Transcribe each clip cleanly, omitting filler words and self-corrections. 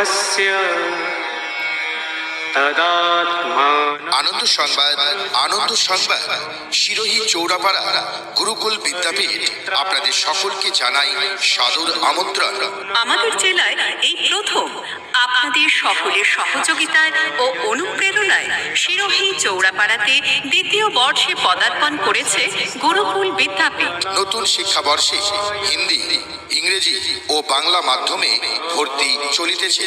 ধর্মস্য তদাত্মান। আনন্দ সংবাদ শিরোহী চৌরাপাড়া গুরুকুল বিদ্যাপীঠ আপনাদের সকলকে জানাই সাদর আমন্ত্রণ। আমাদের জেলায় এই প্রথম আপনাদের সকলের সহযোগিতায় ও অনুপ্রেরণায় শিরোহী চৌরাপাড়াতে দ্বিতীয় বর্ষে পদার্পণ করেছে গুরুকুল বিদ্যাপীঠ। নতুন শিক্ষাবর্ষে হিন্দি, ইংরেজি ও বাংলা মাধ্যমে ভর্তি চলিতেছে।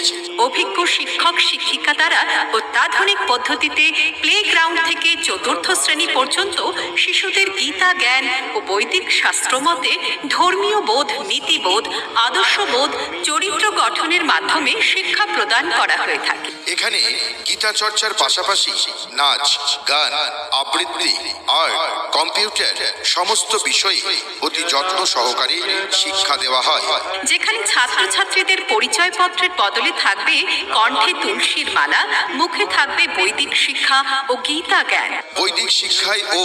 অভিজ্ঞ শিক্ষক শিক্ষিকা দ্বারা অত্যাধুনিক পদ্ধতিতে প্লেগ্রাউন্ড থেকে চতুর্থ শ্রেণী পর্যন্ত শিশুদের গীতা জ্ঞান ও বৈদিক শাস্ত্র মতে ধর্মীয় বোধ, নীতিবোধ, আদর্শবোধ, চরিত্র গঠনের মাধ্যমে শিক্ষা প্রদান করা হয়ে থাকে। এখানে গীতা চর্চার পাশাপাশি নাচ, গান, আবৃত্তি, আর্ট, কম্পিউটার সমস্ত বিষয়ে অতি যত্ন সহকারে শিক্ষা দেওয়া হয়। যেখানে ছাত্রছাত্রীদের পরিচয়পত্রের বদলে থাকবে কণ্ঠে তুলসীর মালা, মুখে থাকবে বৈদিক শিক্ষা ও গীতা জ্ঞান। বৈদিক শিক্ষায় ও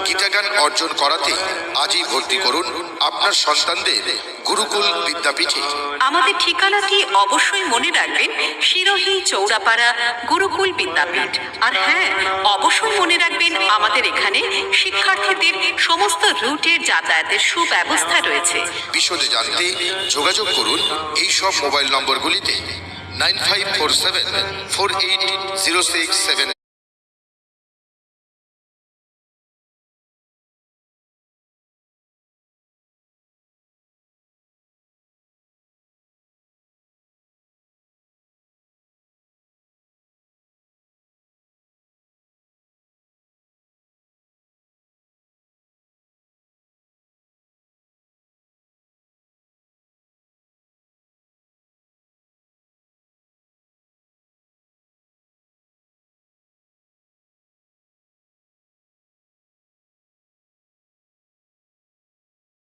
গীতাজ্ঞান অর্জন করাতে আজই ভর্তি করুন আপনার সন্তানদের গুরুকুল বিদ্যাপীঠে। আমাদের ঠিকানাটি অবশ্যই মনে রাখবেন, শিরোহী চৌরাপাড়া গুরুকুল বিদ্যাপীঠ। আর হ্যাঁ, অবশ্যই মনে রাখবেন আমাদের এখানে শিক্ষার্থীদের সমস্ত রুটের যাতায়াতের সুব্যবস্থা রয়েছে। বিশদে জানতে যোগাযোগ করুন এই সব মোবাইল নম্বরগুলিতে 9547480677।